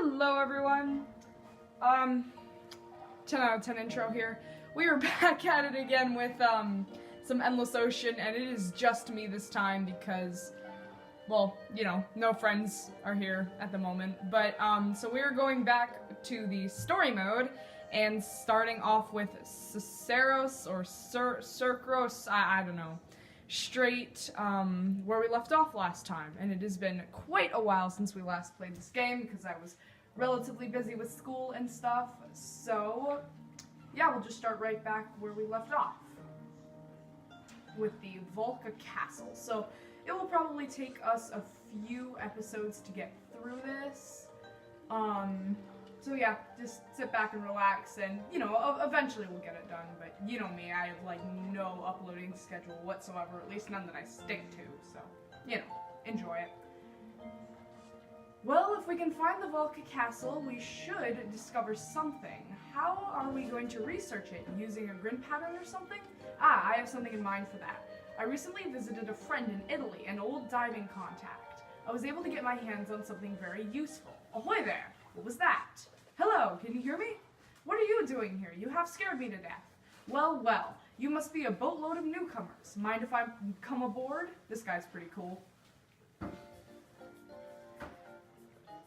Hello everyone. 10 out of 10 intro here. We are back at it again with some Endless Ocean, and it is just me this time because, well, you know, no friends are here at the moment. But so we are going back to the story mode and starting off with Cerceros or Cercros, I don't know. Straight where we left off last time, and it has been quite a while since we last played this game because I was relatively busy with school and stuff. So yeah, we'll just start right back where we left off with the Volca Castle. So it will probably take us a few episodes to get through this. So yeah, just sit back and relax, and, you know, eventually we'll get it done, but you know me, I have, like, no uploading schedule whatsoever, at least none that I stick to, so, you know, enjoy it. Well, if we can find the Volca Castle, we should discover something. How are we going to research it? Using a grid pattern or something? Ah, I have something in mind for that. I recently visited a friend in Italy, an old diving contact. I was able to get my hands on something very useful. Ahoy there! What was that? Hello, can you hear me? What are you doing here? You have scared me to death. Well, well, you must be a boatload of newcomers. Mind if I come aboard? This guy's pretty cool.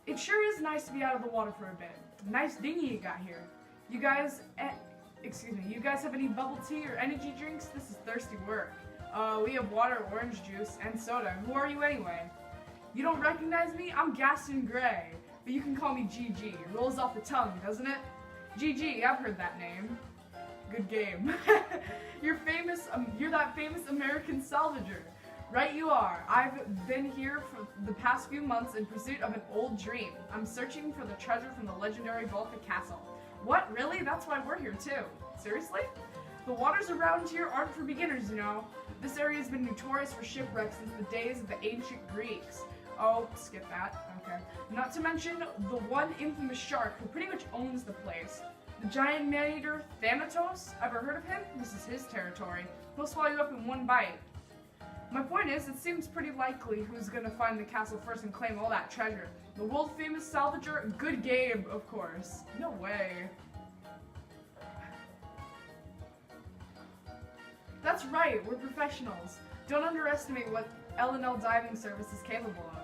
It sure is nice to be out of the water for a bit. Nice dinghy you got here. You guys, you guys have any bubble tea or energy drinks? This is thirsty work. We have water, orange juice, and soda. Who are you anyway? You don't recognize me? I'm Gaston Gray. But you can call me GG. It rolls off the tongue, doesn't it? GG, I've heard that name. Good game. You're that famous American salvager. Right you are. I've been here for the past few months in pursuit of an old dream. I'm searching for the treasure from the legendary Volca Castle. What, really? That's why we're here too. Seriously? The waters around here aren't for beginners, you know. This area has been notorious for shipwrecks since the days of the ancient Greeks. Oh, skip that. Okay. Not to mention the one infamous shark who pretty much owns the place. The giant man-eater Thanatos? Ever heard of him? This is his territory. He'll swallow you up in one bite. My point is, it seems pretty likely who's gonna find the castle first and claim all that treasure. The world-famous salvager? Good game, of course. No way. That's right, we're professionals. Don't underestimate what L&L Diving Service is capable of.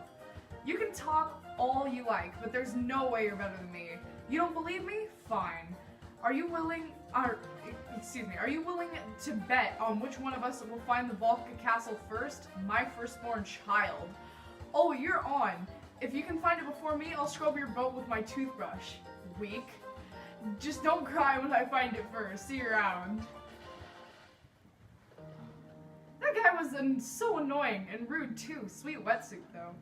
You can talk all you like, but there's no way you're better than me. You don't believe me? Fine. Are you willing to bet on which one of us will find the Volca Castle first? My firstborn child. Oh, you're on. If you can find it before me, I'll scrub your boat with my toothbrush. Weak. Just don't cry when I find it first. See you around. That guy was so annoying and rude too. Sweet wetsuit though.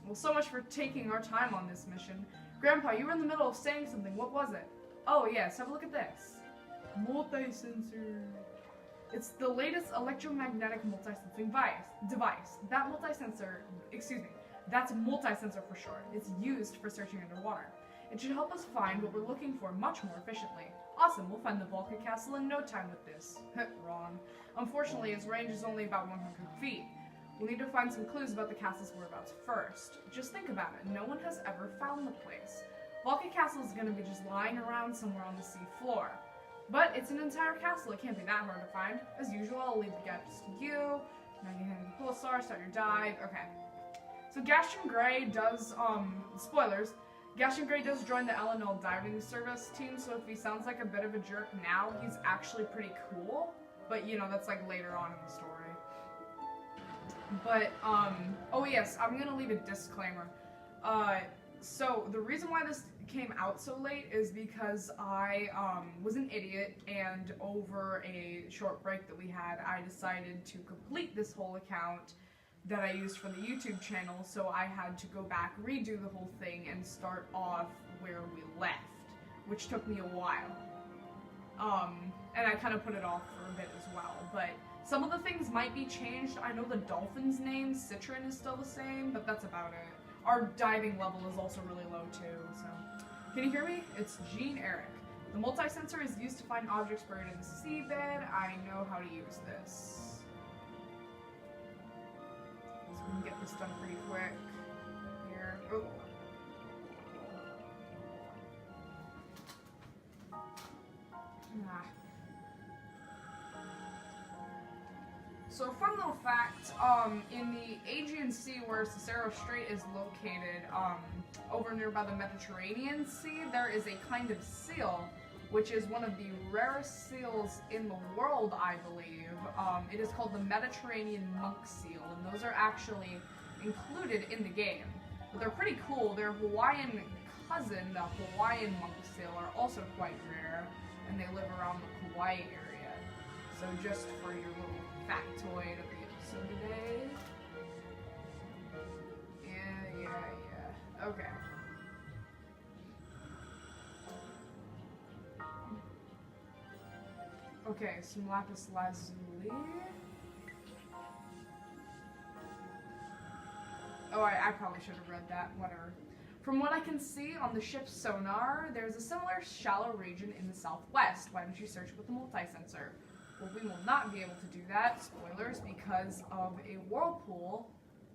Well, so much for taking our time on this mission. Grandpa, you were in the middle of saying something. What was it? Oh yes, have a look at this. Multi-sensor. It's the latest electromagnetic multi-sensing device. That's multi-sensor for short. It's used for searching underwater. It should help us find what we're looking for much more efficiently. Awesome, we'll find the Volca Castle in no time with this. Wrong. Unfortunately, its range is only about 100 feet. We'll need to find some clues about the castle's whereabouts first. Just think about it, no one has ever found the place. Volca Castle is going to be just lying around somewhere on the sea floor. But it's an entire castle, it can't be that hard to find. As usual, I'll leave the gadgets to you. Now you hand the pulsar, start your dive. Okay. So Gaston Gray does, spoilers, Gaston Gray does join the L&L Diving Service team, so if he sounds like a bit of a jerk now, he's actually pretty cool. But, you know, that's like later on in the story. But, oh yes, I'm gonna leave a disclaimer. So the reason why this came out so late is because I, was an idiot, and over a short break that we had, I decided to complete this whole account that I used for the YouTube channel, so I had to go back, redo the whole thing, and start off where we left, which took me a while. And I kind of put it off for a bit as well, but some of the things might be changed. I know the dolphin's name, Citron, is still the same, but that's about it. Our diving level is also really low too, so. Can you hear me? It's Gene Eric. The multi-sensor is used to find objects buried in the seabed. I know how to use this. So we can get this done pretty quick. Here. Oh. So, fun little fact, in the Aegean Sea where Cicero Strait is located, over near by the Mediterranean Sea, there is a kind of seal, which is one of the rarest seals in the world, I believe. It is called the Mediterranean monk seal, and those are actually included in the game. But they're pretty cool. Their Hawaiian cousin, the Hawaiian monk seal, are also quite rare, and they live around the Kauai area. So just for your little factoid of the episode today. Yeah. Okay. Okay, some lapis lazuli. Oh, I probably should have read that. Whatever. From what I can see on the ship's sonar, there's a similar shallow region in the southwest. Why don't you search with the multi-sensor? Well, we will not be able to do that, spoilers, because of a whirlpool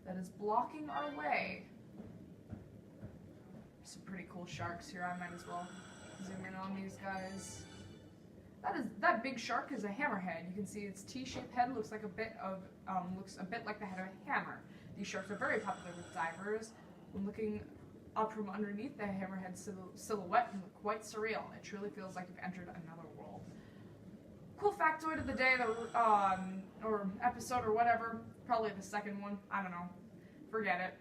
that is blocking our way. Some pretty cool sharks here. I might as well zoom in on these guys. That big shark is a hammerhead. You can see its T-shaped head looks a bit like the head of a hammer. These sharks are very popular with divers. When looking up from underneath, the hammerhead silhouette can look quite surreal. It truly feels like you've entered another world. Cool factoid of the day, or episode or whatever, probably the second one, I don't know, forget it.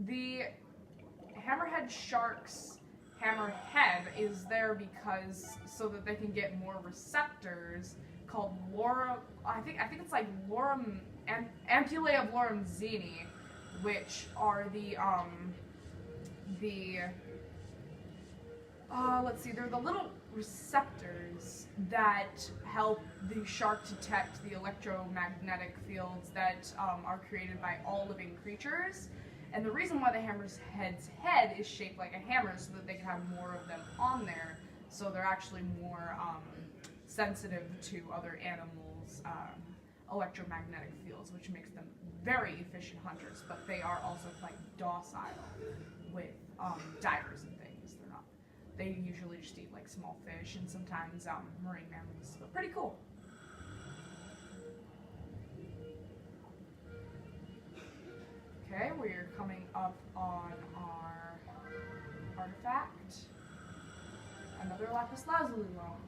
The hammerhead shark's hammerhead is there because so that they can get more receptors called I think it's like ampullae of Lorenzini, which are let's see, they're the little receptors that help the shark detect the electromagnetic fields that are created by all living creatures. And the reason why the hammerhead's head is shaped like a hammer is so that they can have more of them on there, so they're actually more sensitive to other animals' electromagnetic fields, which makes them very efficient hunters, but they are also quite docile with divers and things. They usually just eat like small fish and sometimes marine mammals, but pretty cool. Okay, we're coming up on our artifact. Another lapis lazuli loan.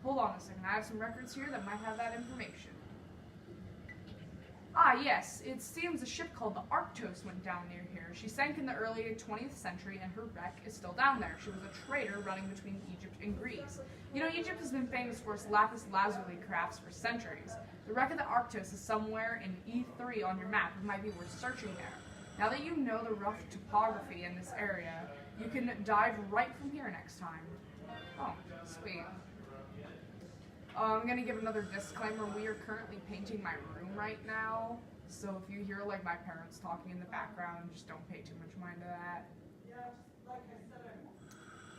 Hold on a second, I have some records here that might have that information. Ah, yes, it seems a ship called the Arctos went down near here. She sank in the early 20th century and her wreck is still down there. She was a trader running between Egypt and Greece. You know, Egypt has been famous for its lapis lazuli crafts for centuries. The wreck of the Arctos is somewhere in E3 on your map. It might be worth searching there. Now that you know the rough topography in this area, you can dive right from here next time. Oh, sweet. I'm going to give another disclaimer. We are currently painting my room right now, so if you hear like my parents talking in the background, just don't pay too much mind to that.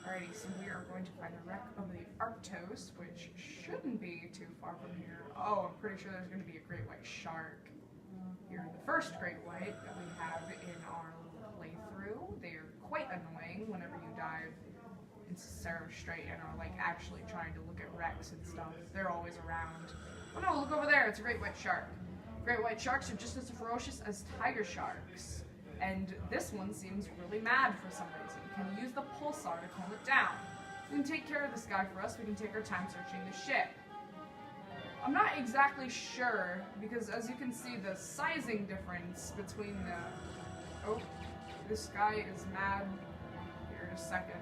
Alrighty, so we are going to find the wreck of the Arctos, which shouldn't be too far from here. Oh, I'm pretty sure there's going to be a great white shark here. The first great white that we have in our little playthrough. They are quite annoying whenever you dive into Cicero Strait and are like actually trying to look at wrecks and stuff. They're always around. Oh no, look over there, it's a great white shark. Great white sharks are just as ferocious as tiger sharks. And this one seems really mad for some reason. Can you use the pulsar to calm it down? You can take care of this guy for us. We can take our time searching the ship. I'm not exactly sure, because as you can see, the sizing difference between the... Oh, this guy is mad. Here in a second.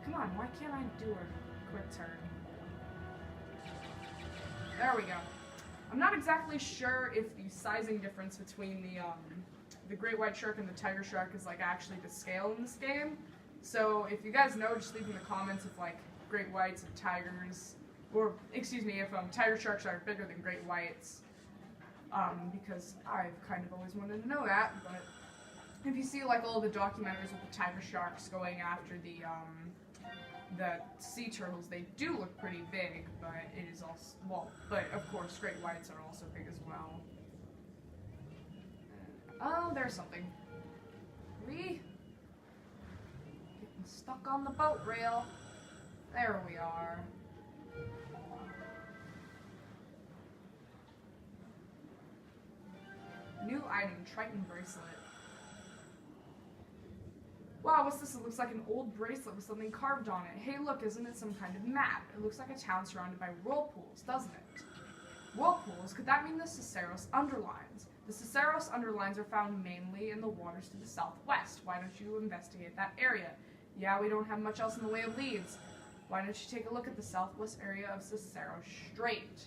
Come on, why can't I do a quick turn? There we go. I'm not exactly sure if the sizing difference between the great white shark and the tiger shark is like actually to scale in this game. So if you guys know, just leave in the comments if like great whites and tigers, or excuse me, if tiger sharks are bigger than great whites. Because I've kind of always wanted to know that. But if you see like all the documentaries with the tiger sharks going after the sea turtles, they do look pretty big, but it is also, well, but of course great whites are also big as well. Oh, there's something. We getting stuck on the boat rail. There we are. New item, Triton bracelet. Wow, what's this? It looks like an old bracelet with something carved on it. Hey, look, isn't it some kind of map? It looks like a town surrounded by whirlpools, doesn't it? Whirlpools? Could that mean the Ciceros Underlines? The Ciceros Underlines are found mainly in the waters to the southwest. Why don't you investigate that area? Yeah, we don't have much else in the way of leads. Why don't you take a look at the southwest area of Cicero Strait?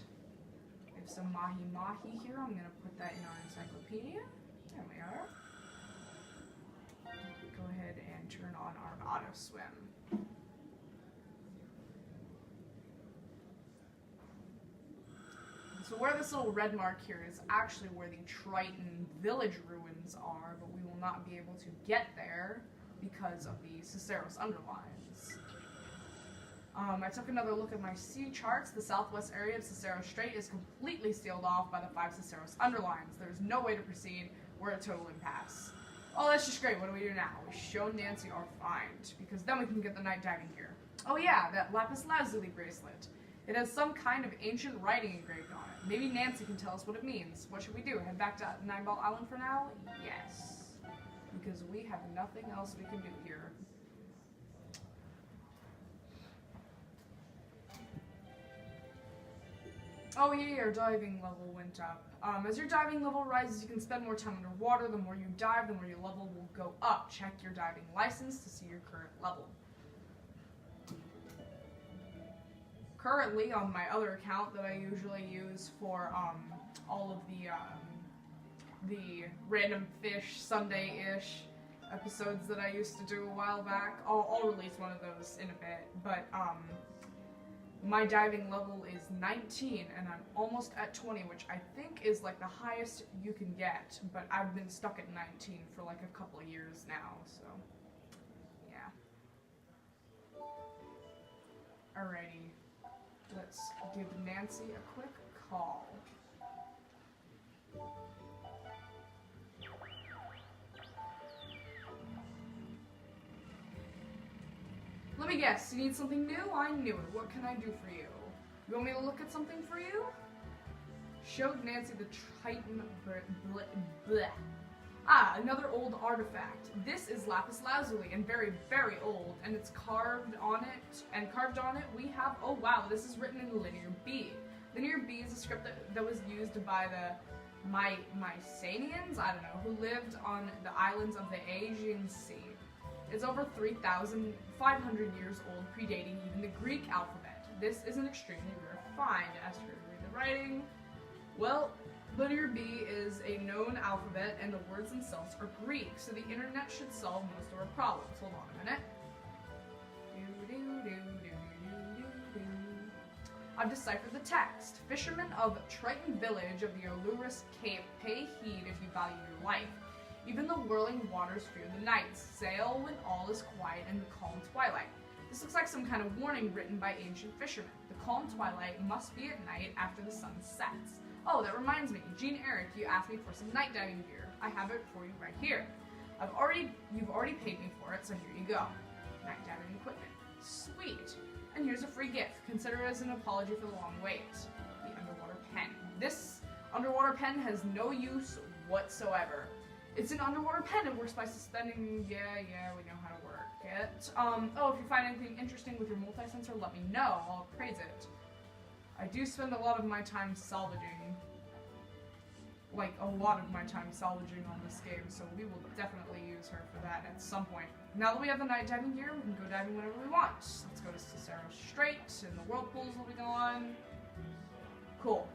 We have some mahi-mahi here. I'm going to put that in our encyclopedia. There we are. Go ahead and turn on our auto swim. So where this little red mark here is actually where the Triton village ruins are, but we will not be able to get there because of the Ciceros Underlines. I took another look at my sea charts. The southwest area of Cicero Strait is completely sealed off by the 5 Ciceros Underlines. There is no way to proceed. We're at total impasse. Oh, that's just great. What do we do now? We show Nancy our find, because then we can get the night diving gear. Oh yeah, that lapis lazuli bracelet. It has some kind of ancient writing engraved on it. Maybe Nancy can tell us what it means. What should we do? Head back to Nine Ball Island for now? Yes. Because we have nothing else we can do here. Oh yeah, your diving level went up. As your diving level rises, you can spend more time underwater. The more you dive, the more your level will go up. Check your diving license to see your current level. Currently, on my other account that I usually use for all of the Random Fish Sunday-ish episodes that I used to do a while back, I'll release one of those in a bit, but my diving level is 19, and I'm almost at 20, which I think is like the highest you can get, but I've been stuck at 19 for like a couple of years now, so yeah. Alrighty, let's give Nancy a quick call. Let me guess, you need something new? I knew it. What can I do for you? You want me to look at something for you? Showed Nancy the Triton bleh. Ah, another old artifact. This is lapis lazuli and very, very old, and it's carved on it. And carved on it, we have, oh wow, this is written in Linear B. Linear B is a script that was used by the Mycenaeans, I don't know, who lived on the islands of the Aegean Sea. It's over 3,500 years old, predating even the Greek alphabet. This is an extremely rare find. Ask her to read the writing. Well, Linear B is a known alphabet, and the words themselves are Greek, so the internet should solve most of our problems. Hold on a minute. I've deciphered the text. Fishermen of Triton Village of the Elurus Cape, pay heed if you value your life. Even the whirling waters fear the night. Sail when all is quiet in the calm twilight. This looks like some kind of warning written by ancient fishermen. The calm twilight must be at night after the sun sets. Oh, that reminds me. Jean Eric, you asked me for some night diving gear. I have it for you right here. You've already paid me for it, so here you go. Night diving equipment. Sweet. And here's a free gift. Consider it as an apology for the long wait. The underwater pen. This underwater pen has no use whatsoever. It's an underwater pen. It works by suspending. Yeah, we know how to work it. Oh, if you find anything interesting with your multi-sensor, let me know. I'll appraise it. I do spend a lot of my time salvaging. Like, a lot of my time salvaging on this game, so we will definitely use her for that at some point. Now that we have the night diving gear, we can go diving whenever we want. Let's go to Cicero Strait, and the whirlpools will be gone. Cool.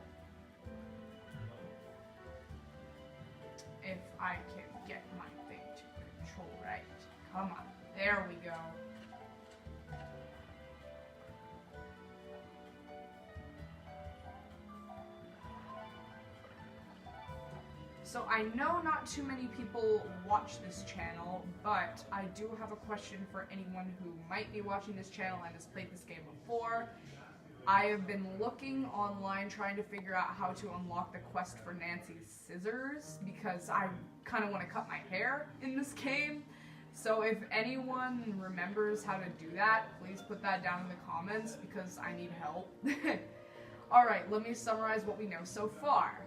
If I can get my thing to control right. Come on. There we go. So I know not too many people watch this channel, but I do have a question for anyone who might be watching this channel and has played this game before. I have been looking online trying to figure out how to unlock the quest for Nancy's scissors because I kind of want to cut my hair in this game. So if anyone remembers how to do that, please put that down in the comments because I need help. Alright, let me summarize what we know so far.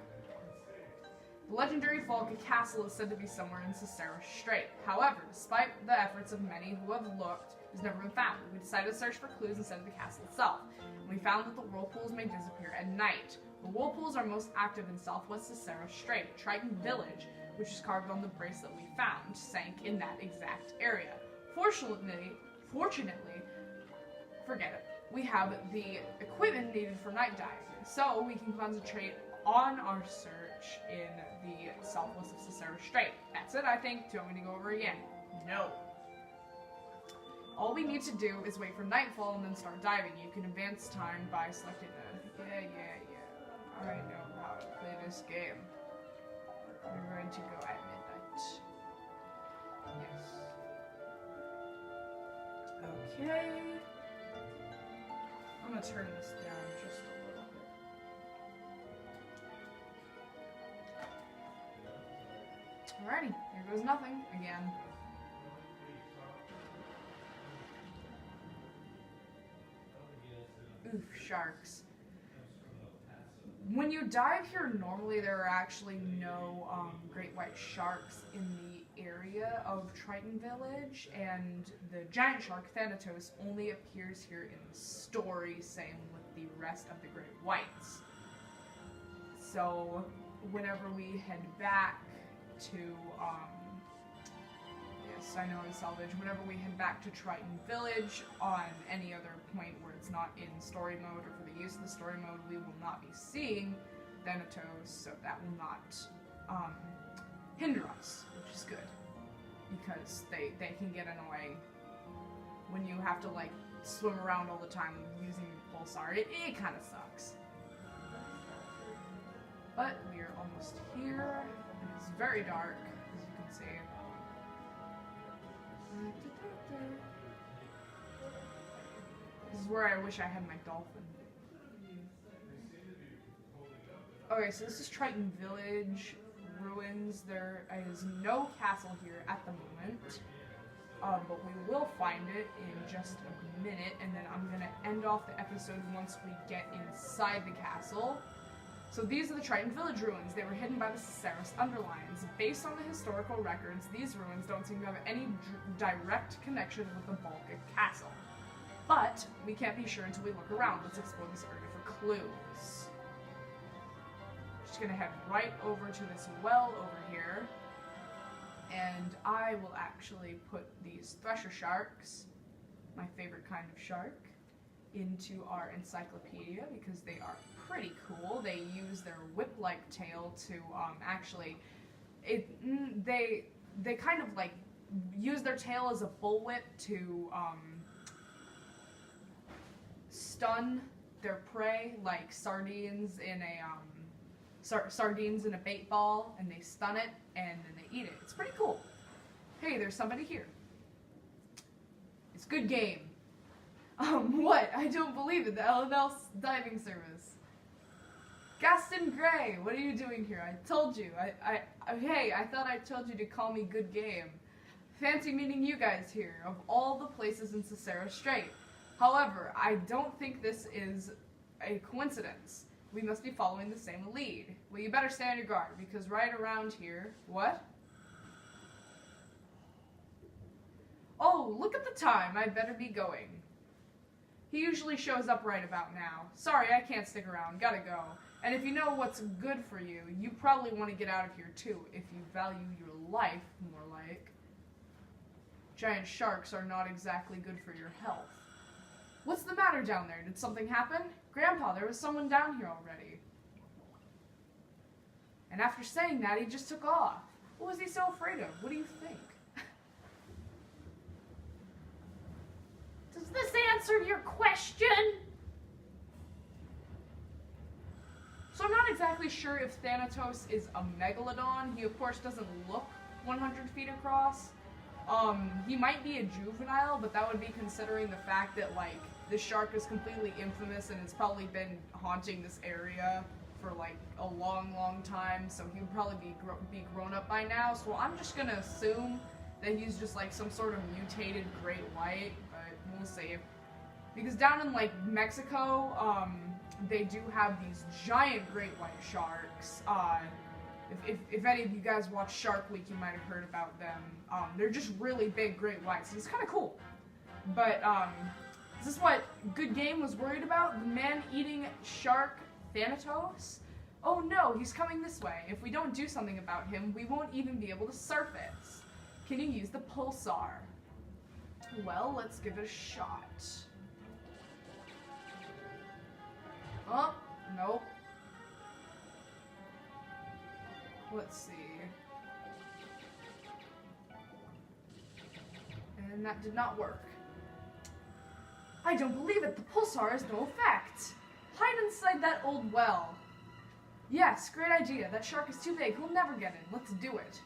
The legendary Falca Castle is said to be somewhere in Sisera Strait. However, despite the efforts of many who have looked, it has never been found. We decided to search for clues instead of the castle itself. We found that the whirlpools may disappear at night. The whirlpools are most active in southwest Sisera Strait. Triton Village, which is carved on the bracelet we found, sank in that exact area. Fortunately, forget it. We have the equipment needed for night diving, so we can concentrate on our search in the southwest of Sisera Strait. That's it, I think. Do you want me to go over again? No. All we need to do is wait for nightfall and then start diving. You can advance time by selecting the... Yeah. I know how to play this game. We're going to go at midnight. Yes. Okay. I'm gonna turn this down just a little bit. Alrighty, here goes nothing again. Oof, sharks. When you dive here normally, there are actually no great white sharks in the area of Triton Village, and the giant shark Thanatos only appears here in the story, same with the rest of the great whites. So whenever we head back to yes, I know it's salvage. Whenever we head back to Triton Village on any other point where it's not in story mode or for the use of the story mode, we will not be seeing Thanatos, so that will not hinder us, which is good. Because they can get annoying when you have to like swim around all the time using the pulsar. It kind of sucks. But we are almost here. It is very dark, as you can see. This is where I wish I had my dolphin. Okay, so this is Triton Village ruins. There is no castle here at the moment, but we will find it in just a minute, and then I'm gonna end off the episode once we get inside the castle. So these are the Triton Village ruins. They were hidden by the Ciceris Underlines. Based on the historical records, these ruins don't seem to have any direct connection with the Balka Castle. But we can't be sure until we look around. Let's explore this area for clues. Just gonna head right over to this well over here. And I will actually put these thresher sharks, my favorite kind of shark, into our encyclopedia because they are pretty cool. They use their whip-like tail to they kind of like use their tail as a bullwhip to stun their prey, like sardines in a sardines in a bait ball, and they stun it and then they eat it. It's pretty cool. Hey, there's somebody here. It's good game. What? I don't believe it. The LNL diving service. Gaston Gray, what are you doing here? I told you. Hey, I thought I told you to call me good game. Fancy meeting you guys here, of all the places in Sisera Strait. However, I don't think this is a coincidence. We must be following the same lead. Well, you better stay on your guard, because right around here... What? Oh, look at the time. I better be going. He usually shows up right about now. Sorry, I can't stick around. Gotta go. And if you know what's good for you, you probably want to get out of here too, if you value your life, more like. Giant sharks are not exactly good for your health. What's the matter down there? Did something happen? Grandpa, there was someone down here already. And after saying that, he just took off. What was he so afraid of? What do you think? Does this answer your question? So I'm not exactly sure if Thanatos is a megalodon. He of course doesn't look 100 feet across. He might be a juvenile, but that would be considering the fact that like the shark is completely infamous and it's probably been haunting this area for like a long time. So he would probably be grown up by now. So I'm just gonna assume that he's just like some sort of mutated great white, but we'll see. Because down in like Mexico, they do have these giant great white sharks. If any of you guys watch Shark Week, you might have heard about them. They're just really big great whites. It's kind of cool. But is this what Good Game was worried about? The man-eating shark Thanatos? Oh no, he's coming this way. If we don't do something about him, we won't even be able to surface. Can you use the pulsar? Well, let's give it a shot. Oh, nope. Let's see. And that did not work. I don't believe it. The pulsar has no effect. Hide inside that old well. Yes, great idea. That shark is too big. He'll never get in. Let's do it.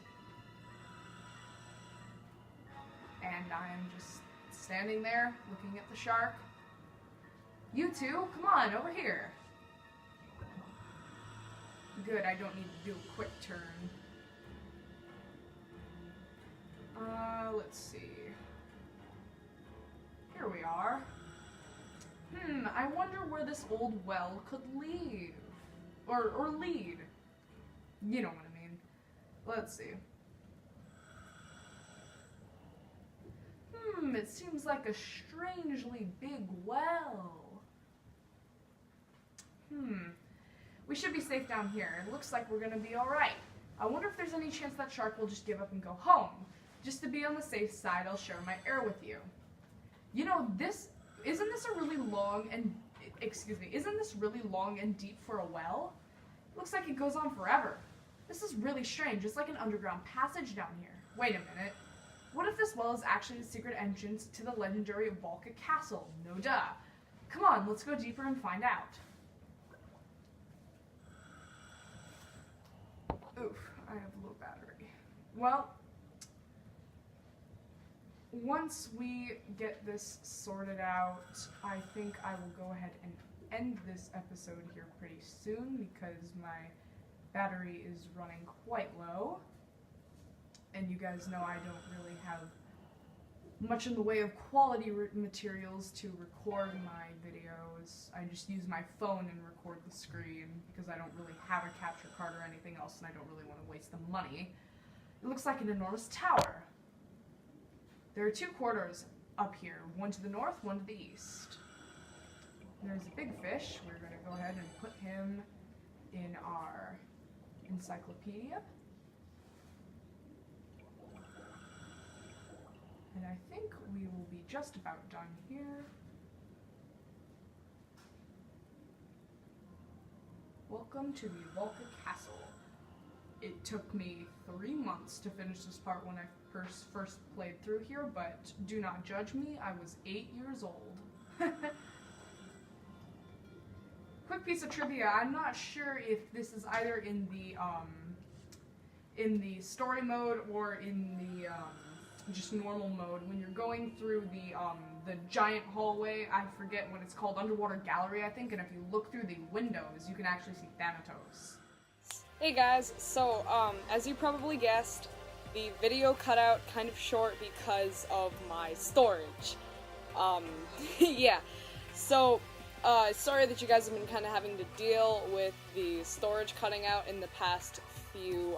And I'm just standing there looking at the shark. You two, come on, over here. Good, I don't need to do a quick turn. Let's see. Here we are. I wonder where this old well could lead. Or lead. You know what I mean. Let's see. It seems like a strangely big well. We should be safe down here. It looks like we're gonna be alright. I wonder if there's any chance that shark will just give up and go home. Just to be on the safe side, I'll share my air with you. You know, isn't this really long and deep for a well? Looks like it goes on forever. This is really strange. It's like an underground passage down here. Wait a minute. What if this well is actually the secret entrance to the legendary Valka Castle? No duh. Come on, let's go deeper and find out. Oof, I have low battery. Well, once we get this sorted out, I think I will go ahead and end this episode here pretty soon because my battery is running quite low. And you guys know I don't really have much in the way of quality materials to record my videos. I just use my phone and record the screen because I don't really have a capture card or anything else and I don't really want to waste the money. It looks like an enormous tower. There are two corridors up here, one to the north, one to the east. There's a big fish. We're going to go ahead and put him in our encyclopedia. And I think we will be just about done here. Welcome to the Valka Castle. It took me 3 months to finish this part when I first played through here, but do not judge me, I was 8 years old. Quick piece of trivia, I'm not sure if this is either in the story mode or in the just normal mode. When you're going through the giant hallway, I forget what it's called, underwater gallery I think, and if you look through the windows, you can actually see Thanatos. Hey guys, so as you probably guessed, the video cut out kind of short because of my storage. Yeah, so sorry that you guys have been kind of having to deal with the storage cutting out in the past few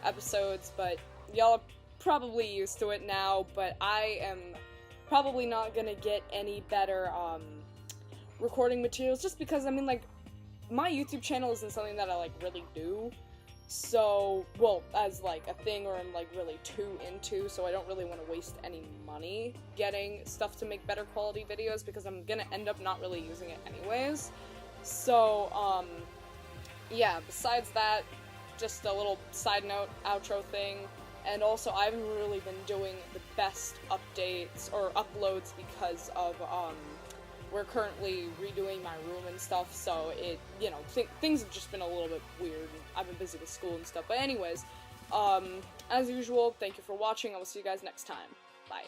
episodes, but y'all are probably used to it now, but I am probably not gonna get any better recording materials just because, I mean, like, my YouTube channel isn't something that I, like, really do, so, well, as, like, a thing or I'm, like, really too into, so I don't really want to waste any money getting stuff to make better quality videos because I'm gonna end up not really using it anyways. So, yeah, besides that, just a little side note, outro thing, and also I haven't really been doing the best updates or uploads because of, we're currently redoing my room and stuff, so it, you know, things have just been a little bit weird. I've been busy with school and stuff, but anyways, as usual, thank you for watching. I will see you guys next time. Bye.